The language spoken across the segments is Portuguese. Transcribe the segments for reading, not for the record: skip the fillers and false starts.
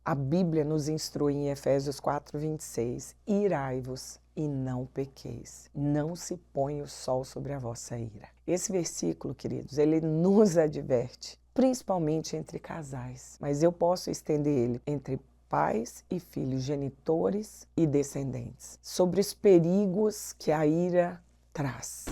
A Bíblia nos instrui em Efésios 4:26, irai-vos e não pequeis, não se põe o sol sobre a vossa ira. Esse versículo, queridos, ele nos adverte, principalmente entre casais, mas eu posso estender ele entre pais e filhos, genitores e descendentes, sobre os perigos que a ira traz.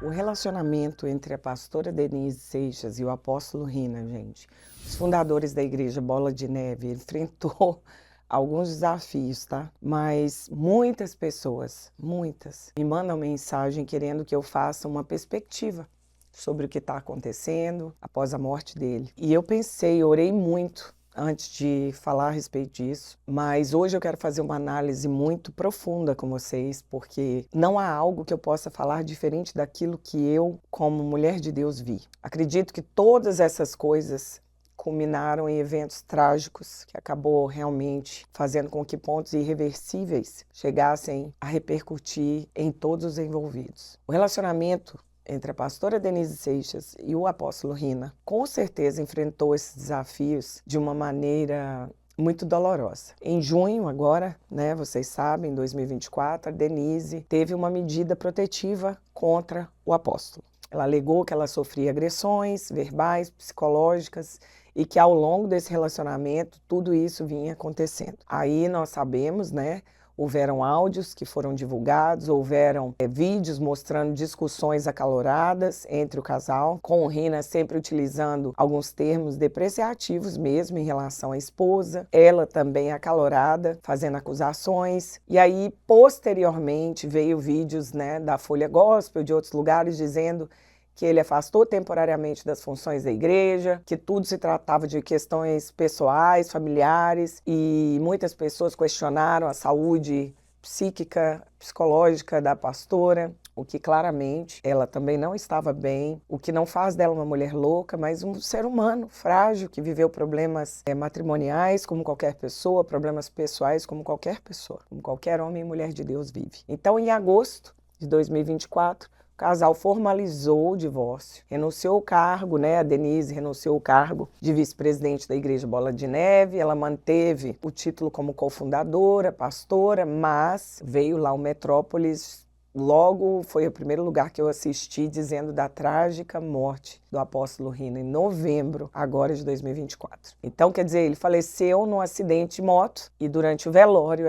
O relacionamento entre a pastora Denise Seixas e o apóstolo Rina, gente, os fundadores da igreja Bola de Neve, enfrentou alguns desafios, tá? Mas muitas pessoas, me mandam mensagem querendo que eu faça uma perspectiva sobre o que está acontecendo após a morte dele. E eu pensei, orei muito antes de falar a respeito disso, mas hoje eu quero fazer uma análise muito profunda com vocês, porque não há algo que eu possa falar diferente daquilo que eu, como mulher de Deus, vi. Acredito que todas essas coisas culminaram em eventos trágicos que acabou realmente fazendo com que pontos irreversíveis chegassem a repercutir em todos os envolvidos. O relacionamento entre a pastora Denise Seixas e o apóstolo Rina, com certeza enfrentou esses desafios de uma maneira muito dolorosa. Em junho agora, né, vocês sabem, em 2024, a Denise teve uma medida protetiva contra o apóstolo. Ela alegou que ela sofria agressões verbais, psicológicas e que ao longo desse relacionamento tudo isso vinha acontecendo. Aí nós sabemos, né, houveram áudios que foram divulgados, houveram vídeos mostrando discussões acaloradas entre o casal, com o Rina sempre utilizando alguns termos depreciativos mesmo em relação à esposa, ela também acalorada, fazendo acusações. E aí, posteriormente, veio vídeos, né, da Folha Gospel, de outros lugares, dizendo que ele afastou temporariamente das funções da igreja, que tudo se tratava de questões pessoais, familiares, e muitas pessoas questionaram a saúde psíquica, psicológica da pastora, o que claramente ela também não estava bem, o que não faz dela uma mulher louca, mas um ser humano frágil que viveu problemas matrimoniais como qualquer pessoa, problemas pessoais como qualquer pessoa, como qualquer homem e mulher de Deus vive. Então, em agosto de 2024, o casal formalizou o divórcio, renunciou o cargo, né? A Denise renunciou o cargo de vice-presidente da Igreja Bola de Neve, ela manteve o título como cofundadora, pastora, mas veio lá o Metrópolis, logo foi o primeiro lugar que eu assisti dizendo da trágica morte do apóstolo Rina, em novembro, agora de 2024. Então, quer dizer, ele faleceu num acidente de moto e durante o velório,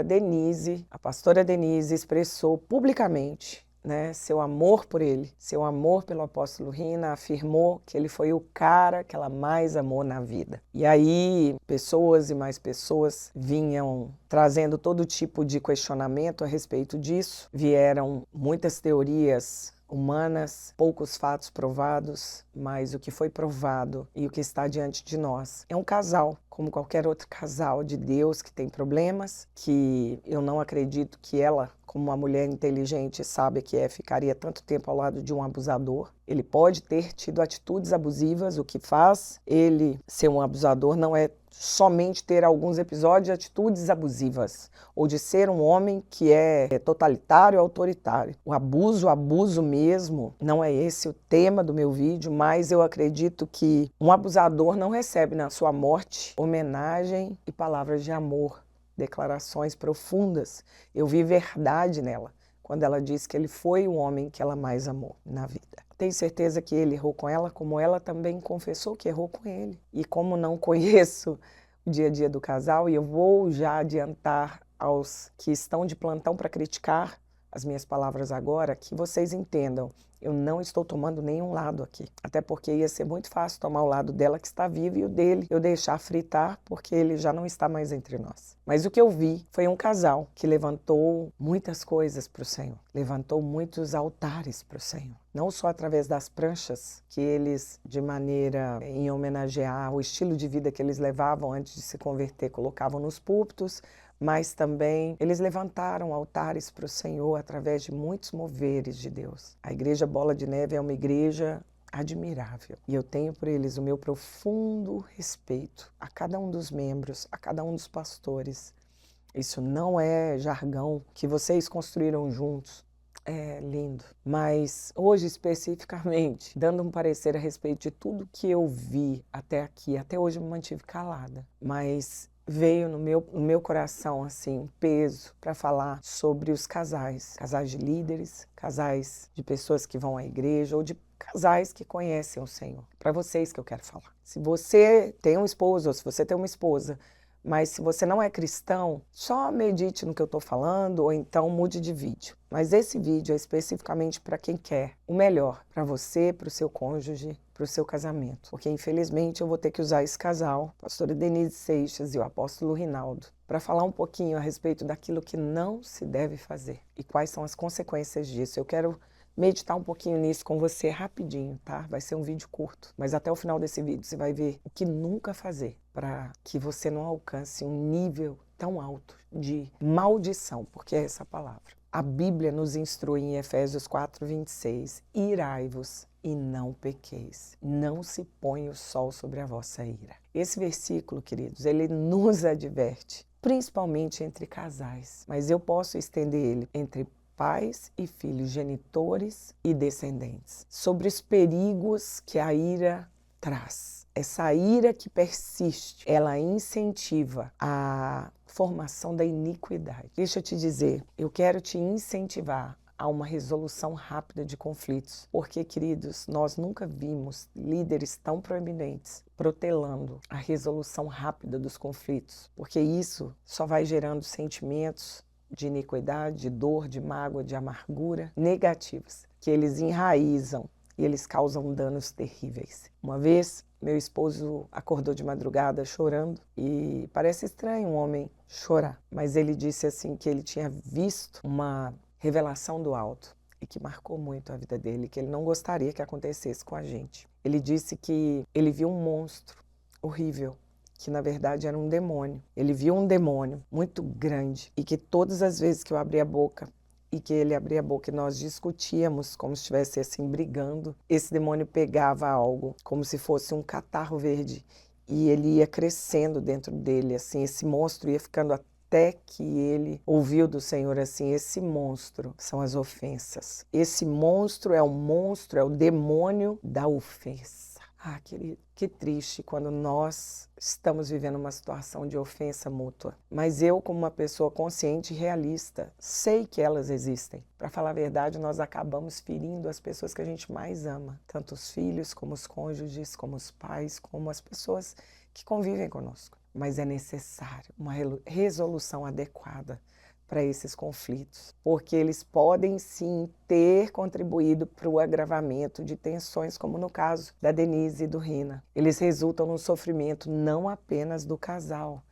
a pastora Denise, expressou publicamente, né, seu amor por ele, seu amor pelo apóstolo Rina, afirmou que ele foi o cara que ela mais amou na vida. E aí, pessoas e mais pessoas vinham trazendo todo tipo de questionamento a respeito disso. Vieram muitas teorias humanas, poucos fatos provados, mas o que foi provado e o que está diante de nós é um casal, como qualquer outro casal de Deus que tem problemas, que eu não acredito que ela, como uma mulher inteligente, sabe que ficaria tanto tempo ao lado de um abusador. Ele pode ter tido atitudes abusivas, o que faz ele ser um abusador não é somente ter alguns episódios de atitudes abusivas, ou de ser um homem que é totalitário ou autoritário. O abuso mesmo, não é esse o tema do meu vídeo, mas eu acredito que um abusador não recebe na sua morte homenagem e palavras de amor, declarações profundas. Eu vi verdade nela, quando ela disse que ele foi o homem que ela mais amou na vida. Tenho certeza que ele errou com ela, como ela também confessou que errou com ele. E como não conheço o dia a dia do casal, e eu vou já adiantar aos que estão de plantão para criticar as minhas palavras agora, que vocês entendam, eu não estou tomando nenhum lado aqui. Até porque ia ser muito fácil tomar o lado dela que está viva e o dele eu deixar fritar, porque ele já não está mais entre nós. Mas o que eu vi foi um casal que levantou muitas coisas para o Senhor, levantou muitos altares para o Senhor. Não só através das pranchas que eles, de maneira em homenagear o estilo de vida que eles levavam antes de se converter, colocavam nos púlpitos, mas também eles levantaram altares para o Senhor através de muitos moveres de Deus. A Igreja Bola de Neve é uma igreja admirável e eu tenho por eles o meu profundo respeito a cada um dos membros, a cada um dos pastores. Isso não é jargão que vocês construíram juntos. É lindo. Mas hoje, especificamente, dando um parecer a respeito de tudo que eu vi até aqui, até hoje eu me mantive calada, mas veio no meu coração, assim, um peso para falar sobre os casais. Casais de líderes, casais de pessoas que vão à igreja ou de casais que conhecem o Senhor. Para vocês que eu quero falar. Se você tem um esposo ou se você tem uma esposa, mas se você não é cristão, só medite no que eu estou falando ou então mude de vídeo. Mas esse vídeo é especificamente para quem quer o melhor para você, para o seu cônjuge, para o seu casamento. Porque infelizmente eu vou ter que usar esse casal, a pastora Denise Seixas e o apóstolo Rinaldo, para falar um pouquinho a respeito daquilo que não se deve fazer e quais são as consequências disso. Eu quero meditar um pouquinho nisso com você rapidinho, tá? Vai ser um vídeo curto, mas até o final desse vídeo você vai ver o que nunca fazer para que você não alcance um nível tão alto de maldição, porque é essa palavra. A Bíblia nos instrui em Efésios 4:26, irai-vos e não pequeis, não se põe o sol sobre a vossa ira. Esse versículo, queridos, ele nos adverte, principalmente entre casais, mas eu posso estender ele entre pais e filhos, genitores e descendentes, sobre os perigos que a ira traz. Essa ira que persiste, ela incentiva a formação da iniquidade. Deixa eu te dizer, eu quero te incentivar a uma resolução rápida de conflitos, porque, queridos, nós nunca vimos líderes tão proeminentes protelando a resolução rápida dos conflitos, porque isso só vai gerando sentimentos de iniquidade, de dor, de mágoa, de amargura negativas, que eles enraizam e eles causam danos terríveis. Uma vez, meu esposo acordou de madrugada chorando e parece estranho um homem chorar, mas ele disse assim que ele tinha visto uma revelação do alto e que marcou muito a vida dele, que ele não gostaria que acontecesse com a gente. Ele disse que ele viu um monstro horrível, que na verdade era um demônio. Ele viu um demônio muito grande e que todas as vezes que eu abria a boca e que ele abria a boca e nós discutíamos como se estivesse assim brigando, esse demônio pegava algo como se fosse um catarro verde e ele ia crescendo dentro dele, assim, esse monstro ia ficando até que ele ouviu do Senhor assim, esse monstro são as ofensas. Esse monstro, é o demônio da ofensa. Ah, querido, que triste quando nós estamos vivendo uma situação de ofensa mútua. Mas eu, como uma pessoa consciente e realista, sei que elas existem. Para falar a verdade, nós acabamos ferindo as pessoas que a gente mais ama. Tanto os filhos, como os cônjuges, como os pais, como as pessoas que convivem conosco. Mas é necessário uma resolução adequada para esses conflitos, porque eles podem sim ter contribuído para o agravamento de tensões, como no caso da Denise e do Rina. Eles resultam no sofrimento não apenas do casal,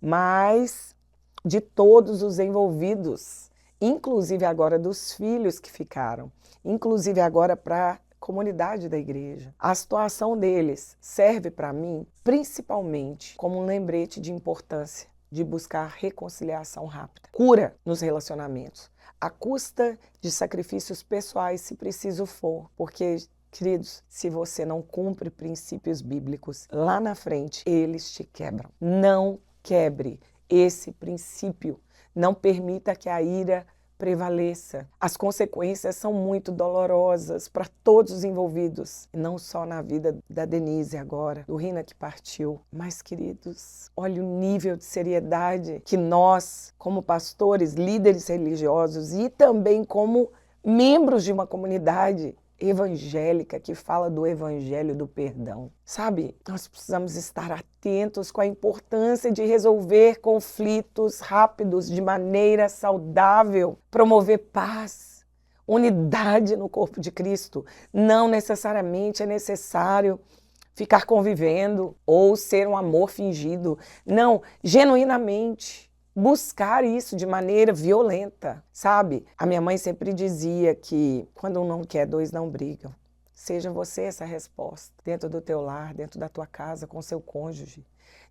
mas de todos os envolvidos, inclusive agora dos filhos que ficaram, inclusive agora para a comunidade da igreja. A situação deles serve para mim principalmente como um lembrete de importância de buscar reconciliação rápida, cura nos relacionamentos, à custa de sacrifícios pessoais, se preciso for, porque, queridos, se você não cumpre princípios bíblicos, lá na frente eles te quebram. Não quebre esse princípio, não permita que a ira prevaleça. As consequências são muito dolorosas para todos os envolvidos, não só na vida da Denise agora, do Rina que partiu, mas, queridos, olha o nível de seriedade que nós, como pastores, líderes religiosos e também como membros de uma comunidade evangélica que fala do evangelho do perdão. Sabe, nós precisamos estar atentos com a importância de resolver conflitos rápidos de maneira saudável, promover paz, unidade no corpo de Cristo. Não necessariamente é necessário ficar convivendo ou ser um amor fingido. Não, genuinamente. Buscar isso de maneira violenta, sabe? A minha mãe sempre dizia que quando um não quer, dois não brigam. Seja você essa resposta, dentro do teu lar, dentro da tua casa, com seu cônjuge.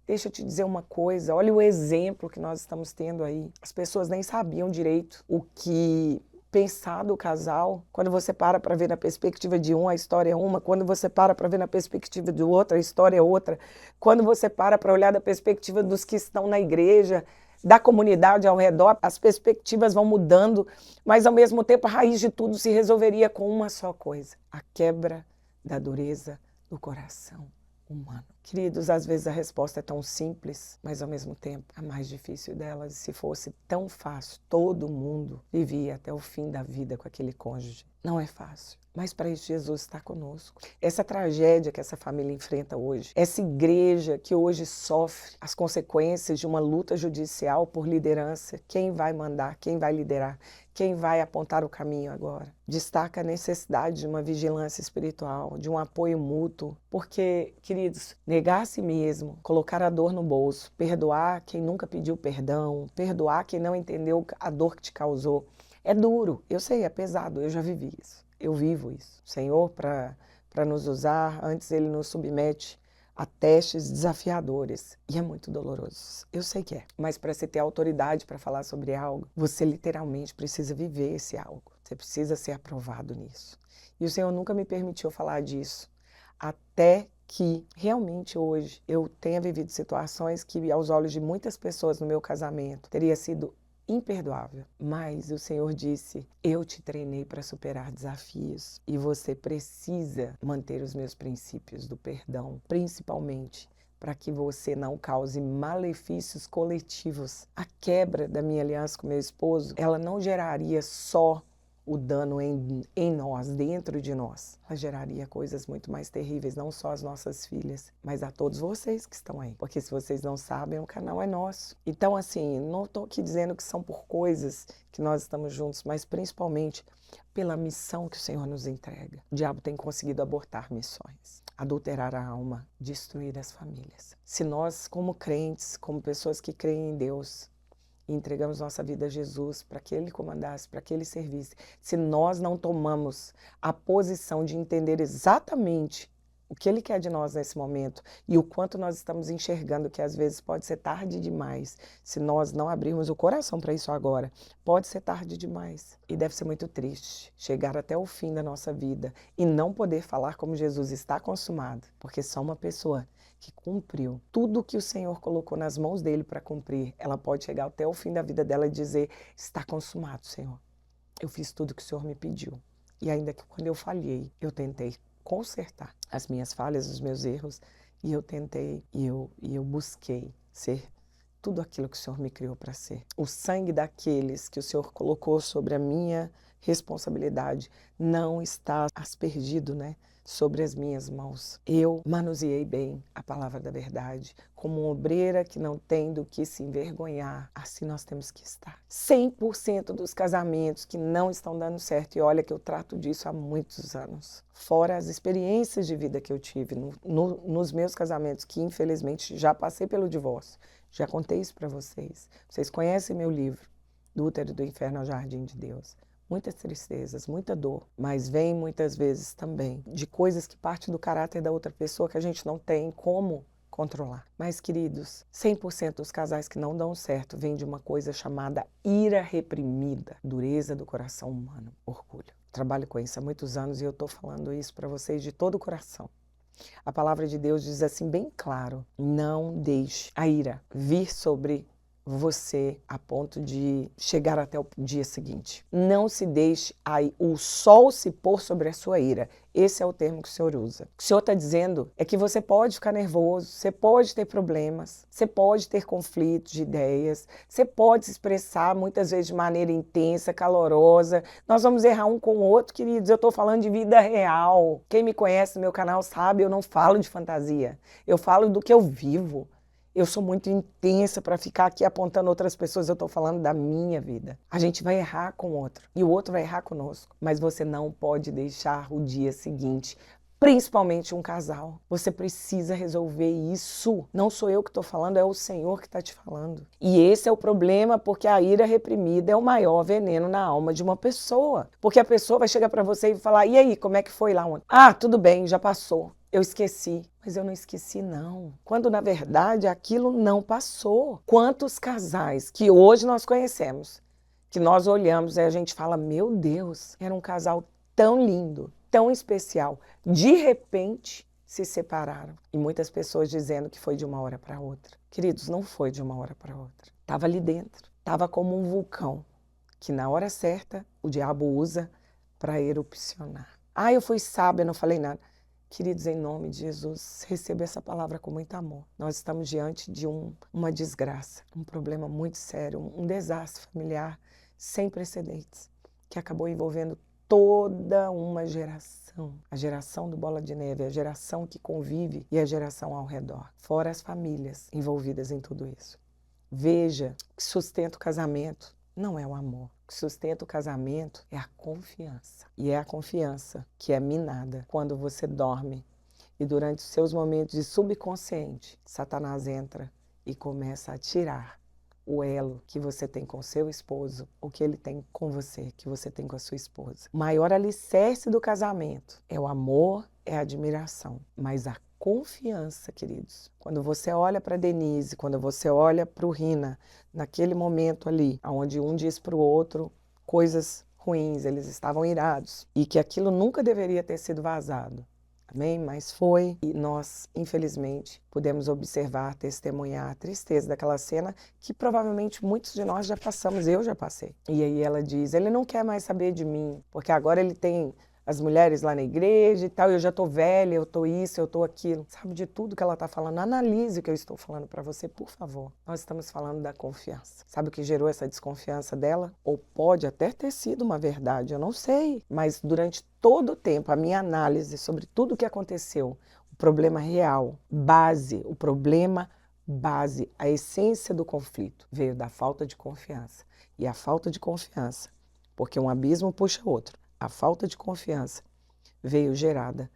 Deixa eu te dizer uma coisa, olha o exemplo que nós estamos tendo aí. As pessoas nem sabiam direito o que pensar do casal. Quando você para ver na perspectiva de um, a história é uma. Quando você para ver na perspectiva do outro, a história é outra. Quando você para olhar da perspectiva dos que estão na igreja, da comunidade ao redor, as perspectivas vão mudando, mas ao mesmo tempo a raiz de tudo se resolveria com uma só coisa: a quebra da dureza do coração humano. Queridos, às vezes a resposta é tão simples, mas ao mesmo tempo a mais difícil delas. Se fosse tão fácil, todo mundo vivia até o fim da vida com aquele cônjuge. Não é fácil, mas para isso Jesus está conosco. Essa tragédia que essa família enfrenta hoje, essa igreja que hoje sofre as consequências de uma luta judicial por liderança, quem vai mandar, quem vai liderar, quem vai apontar o caminho agora? Destaca a necessidade de uma vigilância espiritual, de um apoio mútuo, porque, queridos, negar a si mesmo, colocar a dor no bolso, perdoar quem nunca pediu perdão, perdoar quem não entendeu a dor que te causou, é duro, eu sei, é pesado, eu já vivi isso, eu vivo isso. O Senhor, para nos usar, antes Ele nos submete a testes desafiadores, e é muito doloroso, eu sei que é, mas para você ter autoridade para falar sobre algo, você literalmente precisa viver esse algo, você precisa ser aprovado nisso. E o Senhor nunca me permitiu falar disso, até que realmente hoje eu tenha vivido situações que aos olhos de muitas pessoas no meu casamento teria sido imperdoável, mas o Senhor disse: eu te treinei para superar desafios e você precisa manter os meus princípios do perdão, principalmente para que você não cause malefícios coletivos. A quebra da minha aliança com meu esposo, ela não geraria só o dano em nós, dentro de nós. Ela geraria coisas muito mais terríveis, não só às nossas filhas, mas a todos vocês que estão aí. Porque se vocês não sabem, o canal é nosso. Então, assim, não estou aqui dizendo que são por coisas que nós estamos juntos, mas principalmente pela missão que o Senhor nos entrega. O diabo tem conseguido abortar missões, adulterar a alma, destruir as famílias. Se nós, como crentes, como pessoas que creem em Deus, e entregamos nossa vida a Jesus para que Ele comandasse, para que Ele servisse, se nós não tomamos a posição de entender exatamente o que Ele quer de nós nesse momento e o quanto nós estamos enxergando, que às vezes pode ser tarde demais, se nós não abrirmos o coração para isso agora, pode ser tarde demais. E deve ser muito triste chegar até o fim da nossa vida e não poder falar como Jesus: está consumado, porque só uma pessoa que cumpriu tudo que o Senhor colocou nas mãos dele para cumprir, ela pode chegar até o fim da vida dela e dizer: está consumado, Senhor. Eu fiz tudo que o Senhor me pediu. E ainda que quando eu falhei, eu tentei consertar as minhas falhas, os meus erros, e eu tentei, e eu busquei ser tudo aquilo que o Senhor me criou para ser. O sangue daqueles que o Senhor colocou sobre a minha responsabilidade não está aspergido, sobre as minhas mãos. Eu manuseei bem a palavra da verdade, como uma obreira que não tem do que se envergonhar. Assim nós temos que estar. 100% dos casamentos que não estão dando certo, e olha que eu trato disso há muitos anos, fora as experiências de vida que eu tive nos meus casamentos, que infelizmente já passei pelo divórcio, já contei isso para vocês. Vocês conhecem meu livro, Do Útero do Inferno ao Jardim de Deus. Muitas tristezas, muita dor, mas vem muitas vezes também de coisas que partem do caráter da outra pessoa que a gente não tem como controlar. Mas, queridos, 100% dos casais que não dão certo vem de uma coisa chamada ira reprimida, dureza do coração humano, orgulho. Trabalho com isso há muitos anos e eu estou falando isso para vocês de todo o coração. A palavra de Deus diz assim bem claro: não deixe a ira vir sobre você a ponto de chegar até o dia seguinte. Não se deixe o sol se pôr sobre a sua ira. Esse é o termo que o Senhor usa. O que o Senhor está dizendo é que você pode ficar nervoso, você pode ter problemas, você pode ter conflitos de ideias, você pode se expressar muitas vezes de maneira intensa, calorosa. Nós vamos errar um com o outro, queridos. Eu estou falando de vida real. Quem me conhece no meu canal sabe, eu não falo de fantasia. Eu falo do que eu vivo. Eu sou muito intensa para ficar aqui apontando outras pessoas, eu estou falando da minha vida. A gente vai errar com o outro e o outro vai errar conosco, mas você não pode deixar o dia seguinte, principalmente um casal. Você precisa resolver isso. Não sou eu que estou falando, é o Senhor que está te falando. E esse é o problema, porque a ira reprimida é o maior veneno na alma de uma pessoa. Porque a pessoa vai chegar para você e falar: e aí, como é que foi lá ontem? Ah, tudo bem, já passou. Eu esqueci. Mas eu não esqueci, não. Quando, na verdade, aquilo não passou. Quantos casais que hoje nós conhecemos, que nós olhamos e a gente fala: meu Deus, era um casal tão lindo, tão especial. De repente, se separaram. E muitas pessoas dizendo que foi de uma hora para outra. Queridos, não foi de uma hora para outra. Estava ali dentro. Estava como um vulcão que na hora certa o diabo usa para erupcionar. Ah, eu fui sábia, não falei nada. Queridos, em nome de Jesus, receba essa palavra com muito amor. Nós estamos diante de uma desgraça, um problema muito sério, um desastre familiar sem precedentes, que acabou envolvendo toda uma geração. A geração do Bola de Neve, a geração que convive e a geração ao redor, fora as famílias envolvidas em tudo isso. Veja, o que sustenta o casamento não é o amor. O que sustenta o casamento é a confiança. E é a confiança que é minada quando você dorme e durante os seus momentos de subconsciente, Satanás entra e começa a tirar o elo que você tem com seu esposo, o que ele tem com você, que você tem com a sua esposa. O maior alicerce do casamento é o amor, é a admiração, mas a confiança, queridos. Quando você olha para Denise, quando você olha para o Rina, naquele momento ali, onde um diz para o outro coisas ruins, eles estavam irados, e que aquilo nunca deveria ter sido vazado. Amém? Mas foi, e nós, infelizmente, pudemos observar, testemunhar a tristeza daquela cena que provavelmente muitos de nós já passamos, eu já passei. E aí ela diz, ele não quer mais saber de mim, porque agora ele tem as mulheres lá na igreja e tal, eu já tô velha, eu tô isso, eu tô aquilo. Sabe de tudo que ela tá falando? Analise o que eu estou falando para você, por favor. Nós estamos falando da confiança. Sabe o que gerou essa desconfiança dela? Ou pode até ter sido uma verdade, eu não sei. Mas durante todo o tempo, a minha análise sobre tudo o que aconteceu, o problema real, base, o problema base, a essência do conflito veio da falta de confiança. E a falta de confiança, porque um abismo puxa outro. A falta de confiança veio gerada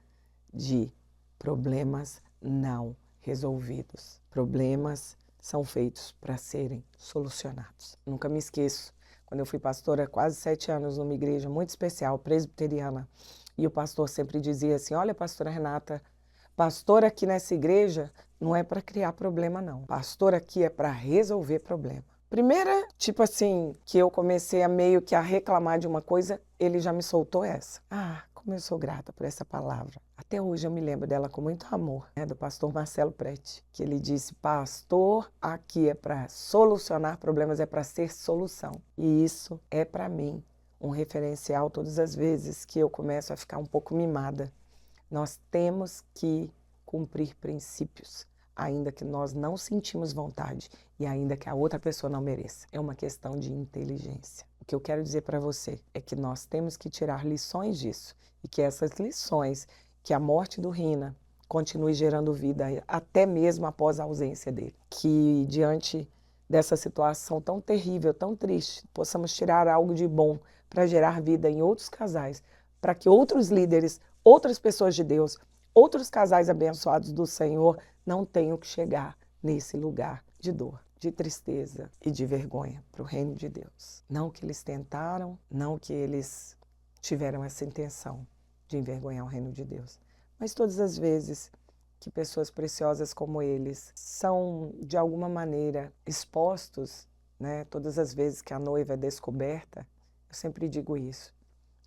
de problemas não resolvidos. Problemas são feitos para serem solucionados. Nunca me esqueço, quando eu fui pastora há quase 7 anos numa igreja muito especial, presbiteriana, e o pastor sempre dizia assim, olha, pastora Renata, pastor aqui nessa igreja não é para criar problema não. Pastor aqui é para resolver problema. Primeira, tipo assim, que eu comecei a meio que a reclamar de uma coisa, ele já me soltou essa. Ah, como eu sou grata por essa palavra. Até hoje eu me lembro dela com muito amor, né, do pastor Marcelo Prete, que ele disse, pastor, aqui é para solucionar problemas, é para ser solução. E isso é para mim um referencial todas as vezes que eu começo a ficar um pouco mimada. Nós temos que cumprir princípios, ainda que nós não sentimos vontade e ainda que a outra pessoa não mereça. É uma questão de inteligência. O que eu quero dizer para você é que nós temos que tirar lições disso e que essas lições, que a morte do Rina continue gerando vida até mesmo após a ausência dele. Que diante dessa situação tão terrível, tão triste, possamos tirar algo de bom para gerar vida em outros casais, para que outros líderes, outras pessoas de Deus, outros casais abençoados do Senhor não tenham que chegar nesse lugar de dor, de tristeza e de vergonha para o reino de Deus. Não que eles tentaram, não que eles tiveram essa intenção de envergonhar o reino de Deus, mas todas as vezes que pessoas preciosas como eles são, de alguma maneira, expostos, né? Todas as vezes que a noiva é descoberta, eu sempre digo isso,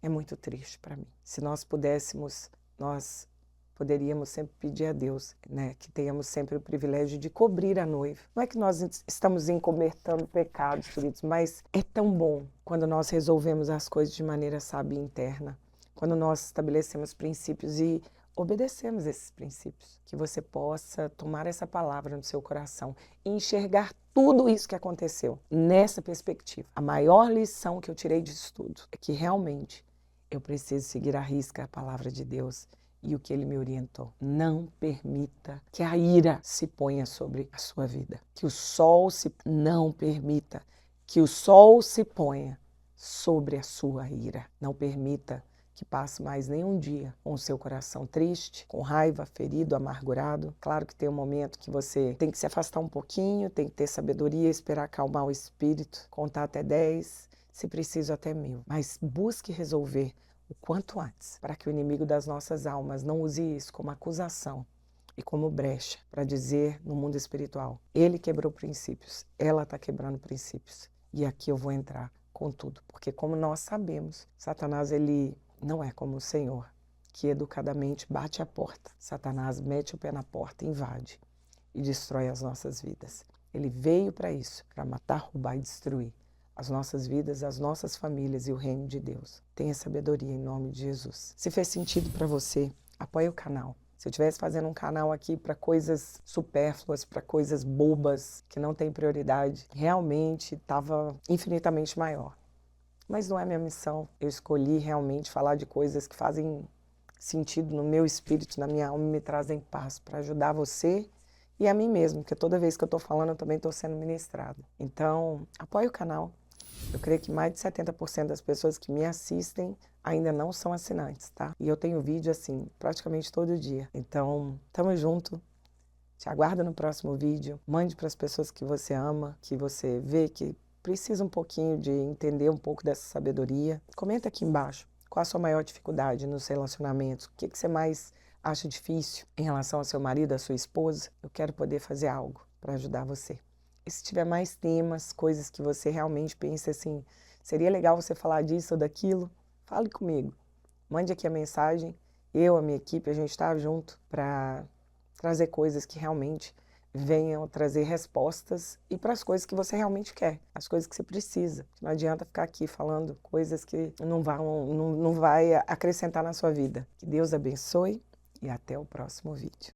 é muito triste para mim. Se nós pudéssemos, nós poderíamos sempre pedir a Deus, né, que tenhamos sempre o privilégio de cobrir a noiva. Não é que nós estamos encobertando pecados, queridos, mas é tão bom quando nós resolvemos as coisas de maneira sábia e interna, quando nós estabelecemos princípios e obedecemos esses princípios, que você possa tomar essa palavra no seu coração e enxergar tudo isso que aconteceu nessa perspectiva. A maior lição que eu tirei disso tudo é que realmente eu preciso seguir à risca a palavra de Deus e o que ele me orientou. Não permita que a ira se ponha sobre a sua vida. Que o sol não permita que o sol se ponha sobre a sua ira. Não permita que passe mais nenhum dia com o seu coração triste, com raiva, ferido, amargurado. Claro que tem um momento que você tem que se afastar um pouquinho, tem que ter sabedoria, esperar acalmar o espírito, contar até 10, se preciso até 1000. Mas busque resolver o quanto antes, para que o inimigo das nossas almas não use isso como acusação e como brecha para dizer no mundo espiritual, ele quebrou princípios, ela está quebrando princípios. E aqui eu vou entrar com tudo, porque como nós sabemos, Satanás ele não é como o Senhor. que educadamente bate a porta. Satanás mete o pé na porta, invade e destrói as nossas vidas. Ele veio para isso, para matar, roubar e destruir as nossas vidas, as nossas famílias e o reino de Deus. Tenha sabedoria em nome de Jesus. Se fez sentido para você, apoie o canal. Se eu estivesse fazendo um canal aqui para coisas supérfluas, para coisas bobas, que não têm prioridade, realmente estava infinitamente maior. Mas não é minha missão. Eu escolhi realmente falar de coisas que fazem sentido no meu espírito, na minha alma, e me trazem paz, para ajudar você e a mim mesmo, porque toda vez que eu estou falando, eu também estou sendo ministrado. Então, apoie o canal. Eu creio que mais de 70% das pessoas que me assistem ainda não são assinantes, tá? E eu tenho vídeo assim, praticamente todo dia. Então, tamo junto. Te aguardo no próximo vídeo. Mande para as pessoas que você ama, que você vê que precisa um pouquinho de entender um pouco dessa sabedoria. Comenta aqui embaixo qual a sua maior dificuldade nos relacionamentos. O que você mais acha difícil em relação ao seu marido, à sua esposa? Eu quero poder fazer algo para ajudar você. E se tiver mais temas, coisas que você realmente pensa assim, seria legal você falar disso ou daquilo, fale comigo. Mande aqui a mensagem. Eu, a minha equipe, a gente está junto para trazer coisas que realmente venham trazer respostas e para as coisas que você realmente quer, as coisas que você precisa. Não adianta ficar aqui falando coisas que não vai acrescentar na sua vida. Que Deus abençoe e até o próximo vídeo.